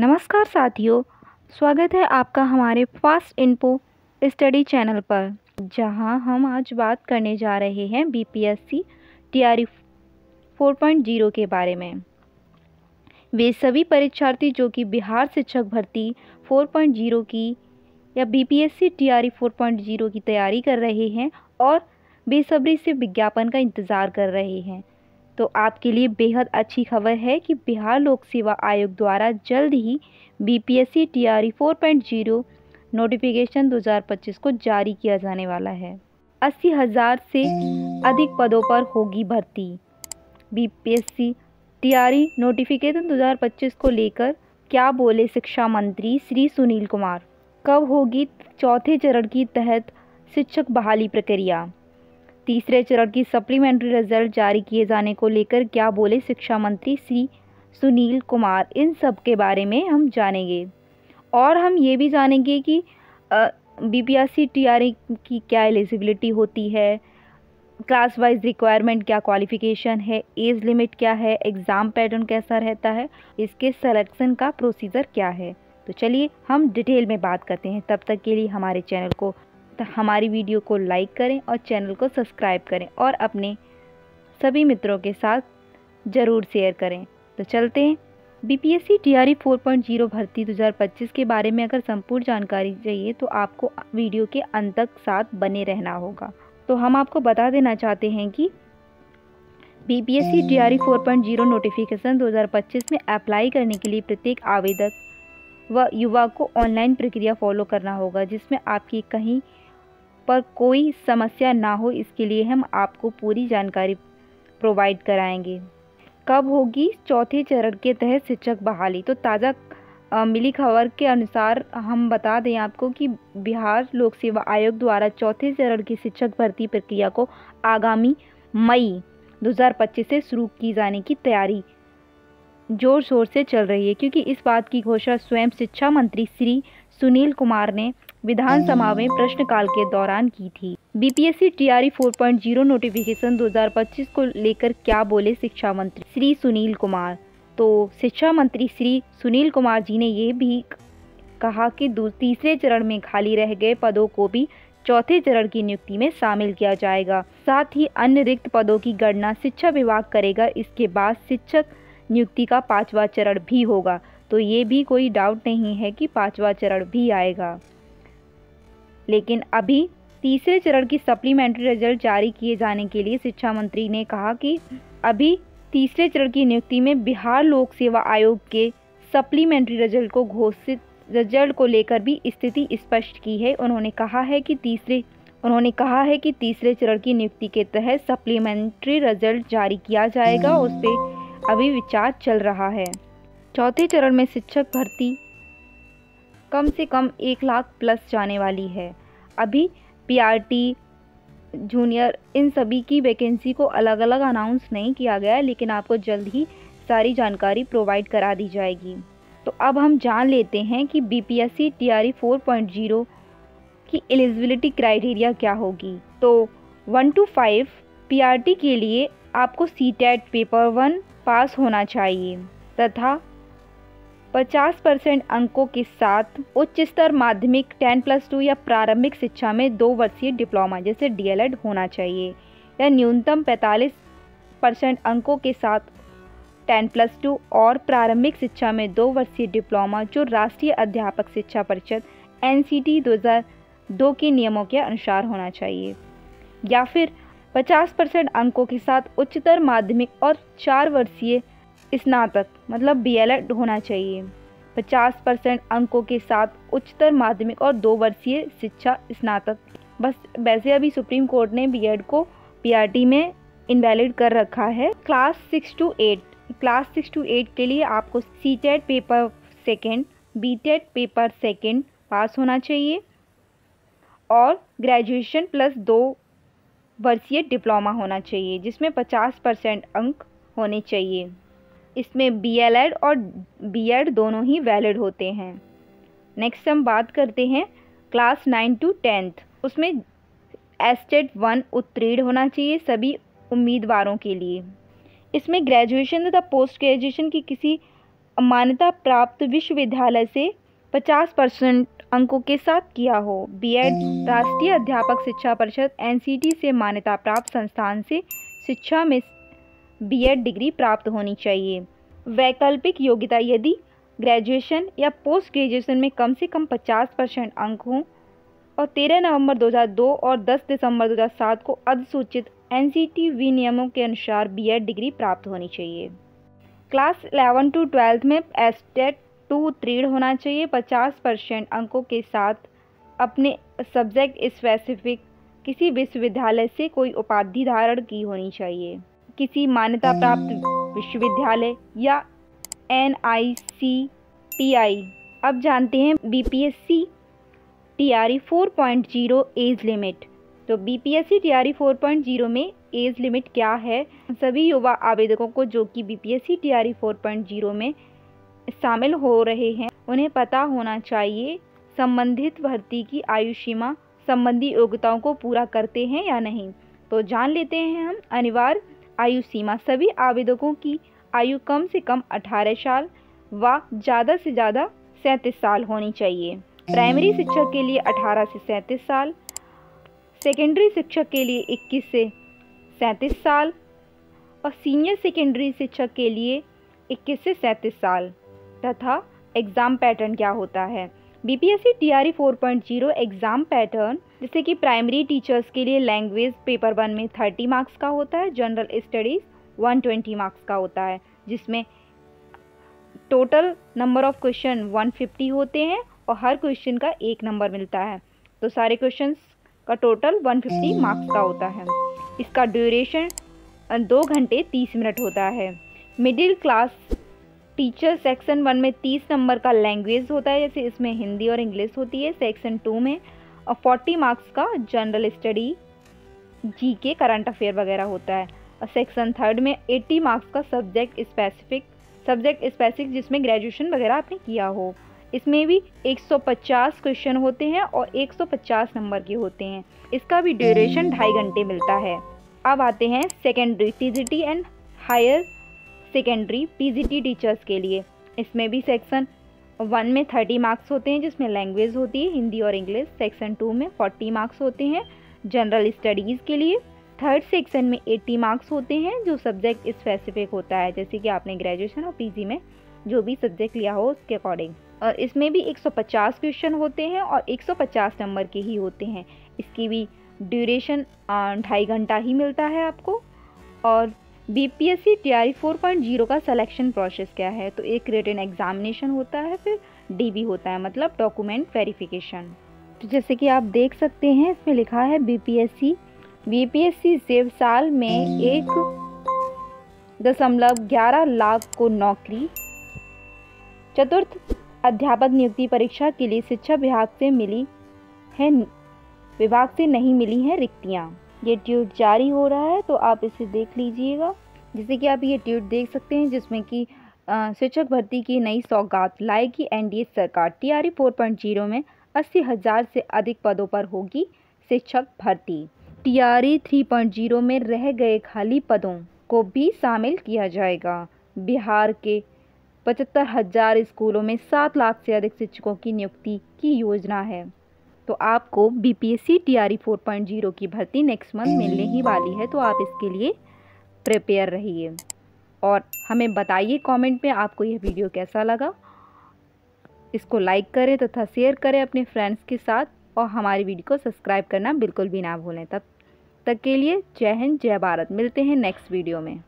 नमस्कार साथियों, स्वागत है आपका हमारे फास्ट इन्फो स्टडी चैनल पर, जहां हम आज बात करने जा रहे हैं बीपीएससी टीआरई 4.0 के बारे में। वे सभी परीक्षार्थी जो कि बिहार शिक्षक भर्ती 4.0 की या बीपीएससी टीआरई 4.0 की तैयारी कर रहे हैं और बेसब्री से विज्ञापन का इंतज़ार कर रहे हैं, तो आपके लिए बेहद अच्छी खबर है कि बिहार लोक सेवा आयोग द्वारा जल्द ही बीपीएससी टीआरई 4.0 नोटिफिकेशन 2025 को जारी किया जाने वाला है। 80,000 से अधिक पदों पर होगी भर्ती। बीपीएससी टीआरई नोटिफिकेशन 2025 को लेकर क्या बोले शिक्षा मंत्री श्री सुनील कुमार? कब होगी चौथे चरण की तहत शिक्षक बहाली प्रक्रिया? तीसरे चरण की सप्लीमेंट्री रिजल्ट जारी किए जाने को लेकर क्या बोले शिक्षा मंत्री श्री सुनील कुमार? इन सब के बारे में हम जानेंगे और हम ये भी जानेंगे कि बीपीएससी टीआरई की क्या एलिजिबिलिटी होती है, क्लास वाइज रिक्वायरमेंट क्या, क्वालिफिकेशन है, एज लिमिट क्या है, एग्ज़ाम पैटर्न कैसा रहता है, इसके सिलेक्शन का प्रोसीजर क्या है। तो चलिए हम डिटेल में बात करते हैं। तब तक के लिए हमारे चैनल को, हमारी वीडियो को लाइक करें और चैनल को सब्सक्राइब करें और अपने सभी मित्रों के साथ ज़रूर शेयर करें। तो चलते हैं। बीपीएससी टीआरई 4.0 भर्ती 2025 के बारे में अगर संपूर्ण जानकारी चाहिए तो आपको वीडियो के अंत तक साथ बने रहना होगा। तो हम आपको बता देना चाहते हैं कि बीपीएससी टीआरई 4.0 नोटिफिकेशन 2025 में अप्लाई करने के लिए प्रत्येक आवेदक व युवा को ऑनलाइन प्रक्रिया फॉलो करना होगा, जिसमें आपकी कहीं पर कोई समस्या ना हो, इसके लिए हम आपको पूरी जानकारी प्रोवाइड कराएंगे। कब होगी चौथे चरण के तहत शिक्षक बहाली? तो ताज़ा मिली खबर के अनुसार हम बता दें आपको कि बिहार लोक सेवा आयोग द्वारा चौथे चरण की शिक्षक भर्ती प्रक्रिया को आगामी मई 2025 से शुरू की जाने की तैयारी जोर शोर से चल रही है, क्योंकि इस बात की घोषणा स्वयं शिक्षा मंत्री श्री सुनील कुमार ने विधानसभा में प्रश्नकाल के दौरान की थी। बीपीएससी टीआरई 4.0 नोटिफिकेशन 2025 को लेकर क्या बोले शिक्षा मंत्री श्री सुनील कुमार? तो शिक्षा मंत्री श्री सुनील कुमार जी ने ये भी कहा कि तीसरे चरण में खाली रह गए पदों को भी चौथे चरण की नियुक्ति में शामिल किया जाएगा। साथ ही अन्य रिक्त पदों की गणना शिक्षा विभाग करेगा। इसके बाद शिक्षक नियुक्ति का 5वां चरण भी होगा। तो ये भी कोई डाउट नहीं है कि 5वां चरण भी आएगा। लेकिन अभी तीसरे चरण की सप्लीमेंट्री रिजल्ट जारी किए जाने के लिए शिक्षा मंत्री ने कहा कि अभी तीसरे चरण की नियुक्ति में बिहार लोक सेवा आयोग के सप्लीमेंट्री रिजल्ट को घोषित रिजल्ट को लेकर भी स्थिति स्पष्ट की है। उन्होंने कहा है कि तीसरे चरण की नियुक्ति के तहत सप्लीमेंट्री रिजल्ट जारी किया जाएगा, उस पर अभी विचार चल रहा है। चौथे चरण में शिक्षक भर्ती कम से कम 1 लाख प्लस जाने वाली है। अभी पीआरटी, जूनियर, इन सभी की वैकेंसी को अलग अलग अनाउंस नहीं किया गया है, लेकिन आपको जल्द ही सारी जानकारी प्रोवाइड करा दी जाएगी। तो अब हम जान लेते हैं कि बीपीएससी टीआरई 4.0 की एलिजिबिलिटी क्राइटेरिया क्या होगी। तो 1 to 5 पीआरटी के लिए आपको सीटेट पेपर 1 पास होना चाहिए तथा 50% अंकों के साथ उच्च स्तर माध्यमिक 10+2 या प्रारंभिक शिक्षा में 2 वर्षीय डिप्लोमा जैसे डीएलएड होना चाहिए, या न्यूनतम 45% अंकों के साथ 10+2 और प्रारंभिक शिक्षा में 2 वर्षीय डिप्लोमा जो राष्ट्रीय अध्यापक शिक्षा परिषद एनसीटी 2002 के नियमों के अनुसार होना चाहिए, या फिर 50% अंकों के साथ उच्चतर माध्यमिक और 4 वर्षीय स्नातक मतलब बीएलएड होना चाहिए। 50% अंकों के साथ उच्चतर माध्यमिक और 2 वर्षीय शिक्षा स्नातक। बस वैसे अभी सुप्रीम कोर्ट ने बीएड को पीआरटी में इनवैलिड कर रखा है। क्लास 6 to 8 के लिए आपको सीटेट पेपर 2, बीटेट पेपर 2 पास होना चाहिए और ग्रेजुएशन प्लस 2 वर्षीय डिप्लोमा होना चाहिए, जिसमें 50% अंक होने चाहिए। इसमें बीएलएड और बीएड दोनों ही वैलिड होते हैं। नेक्स्ट हम बात करते हैं क्लास 9 to 10। उसमें एस्टेट 1 उत्तीर्ण होना चाहिए सभी उम्मीदवारों के लिए। इसमें ग्रेजुएशन तथा पोस्ट ग्रेजुएशन की किसी मान्यता प्राप्त विश्वविद्यालय से 50% अंकों के साथ किया हो। बीएड राष्ट्रीय अध्यापक शिक्षा परिषद एनसीटी से मान्यता प्राप्त संस्थान से शिक्षा में बीएड डिग्री प्राप्त होनी चाहिए। वैकल्पिक योग्यता यदि ग्रेजुएशन या पोस्ट ग्रेजुएशन में कम से कम 50% अंक हों और 13 नवंबर 2002 और 10 दिसंबर 2007 को अधिसूचित एनसीटी विनियमों के अनुसार बीएड डिग्री प्राप्त होनी चाहिए। क्लास 11 to 12 में एस्टेट 2 उत्तीर्ण होना चाहिए। 50% अंकों के साथ अपने सब्जेक्ट स्पेसिफिक किसी विश्वविद्यालय से कोई उपाधि धारण की होनी चाहिए। किसी मान्यता प्राप्त विश्वविद्यालय या NICTI। अब जानते हैं BPSC TRE 4.0 एज लिमिट। तो BPSC TRE 4.0 में एज लिमिट क्या है? सभी युवा आवेदकों को जो कि BPSC TRE 4.0 में शामिल हो रहे हैं उन्हें पता होना चाहिए संबंधित भर्ती की आयु सीमा संबंधी योग्यताओं को पूरा करते हैं या नहीं। तो जान लेते हैं हम अनिवार्य आयु सीमा। सभी आवेदकों की आयु कम से कम 18 साल व ज़्यादा से ज़्यादा 37 साल होनी चाहिए। प्राइमरी शिक्षक के लिए 18 से 37 साल, सेकेंडरी शिक्षक के लिए 21 से 37 साल और सीनियर सेकेंडरी शिक्षक के लिए 21 से 37 साल। तथा एग्ज़ाम पैटर्न क्या होता है? BPSC TRE 4.0 एग्ज़ाम पैटर्न जैसे कि प्राइमरी टीचर्स के लिए लैंग्वेज पेपर 1 में 30 मार्क्स का होता है, जनरल स्टडीज़ 120 मार्क्स का होता है, जिसमें टोटल नंबर ऑफ क्वेश्चन 150 होते हैं और हर क्वेश्चन का 1 नंबर मिलता है। तो सारे क्वेश्चंस का टोटल 150 मार्क्स का होता है। इसका ड्यूरेशन 2 घंटे 30 मिनट होता है। मिडिल क्लास टीचर सेक्शन 1 में 30 नंबर का लैंग्वेज होता है, जैसे इसमें हिंदी और इंग्लिश होती है। सेक्शन 2 में और 40 मार्क्स का general study, GK, current affair वगैरह होता है। और सेक्शन 3 में 80 मार्क्स का सब्जेक्ट स्पेसिफिक जिसमें ग्रेजुएशन वगैरह आपने किया हो। इसमें भी 150 क्वेश्चन होते हैं और 150 नंबर के होते हैं। इसका भी ड्यूरेशन 2.5 घंटे मिलता है। अब आते हैं secondary TGT and higher secondary PGT teachers के लिए। इसमें भी सेक्शन 1 में 30 मार्क्स होते हैं, जिसमें लैंग्वेज होती है हिंदी और इंग्लिश। सेक्शन 2 में 40 मार्क्स होते हैं जनरल स्टडीज़ के लिए। थर्ड सेक्शन में 80 मार्क्स होते हैं जो सब्जेक्ट स्पेसिफिक होता है, जैसे कि आपने ग्रेजुएशन और PG में जो भी सब्जेक्ट लिया हो उसके अकॉर्डिंग। और इसमें भी 150 क्वेश्चन होते हैं और 150 नंबर के ही होते हैं। इसकी भी ड्यूरेशन 2.5 घंटा ही मिलता है आपको। और BPSC TRE 4.0 का सिलेक्शन प्रोसेस क्या है? तो एक रिटन एग्जामिनेशन होता है, फिर DV होता है, मतलब डॉक्यूमेंट वेरिफिकेशन। तो जैसे कि आप देख सकते हैं इसमें लिखा है BPSC से साल में 1.11 लाख को नौकरी। चतुर्थ अध्यापक नियुक्ति परीक्षा के लिए शिक्षा विभाग से नहीं मिली हैं रिक्तियाँ। ये ट्वीट जारी हो रहा है तो आप इसे देख लीजिएगा। जैसे कि आप ये ट्वीट देख सकते हैं जिसमें कि शिक्षक भर्ती की नई सौगात लाएगी NDA सरकार। TRE 4.0 में 80,000 से अधिक पदों पर होगी शिक्षक भर्ती। TRE 3.0 में रह गए खाली पदों को भी शामिल किया जाएगा। बिहार के 75,000 स्कूलों में 7 लाख से अधिक शिक्षकों की नियुक्ति की योजना है। तो आपको BPSC TRE 4.0 की भर्ती नेक्स्ट मंथ मिलने ही वाली है, तो आप इसके लिए प्रिपेयर रहिए और हमें बताइए कमेंट में आपको यह वीडियो कैसा लगा। इसको लाइक करें तथा शेयर करें अपने फ्रेंड्स के साथ और हमारी वीडियो को सब्सक्राइब करना बिल्कुल भी ना भूलें। तब तक के लिए जय हिंद, जय भारत। मिलते हैं नेक्स्ट वीडियो में।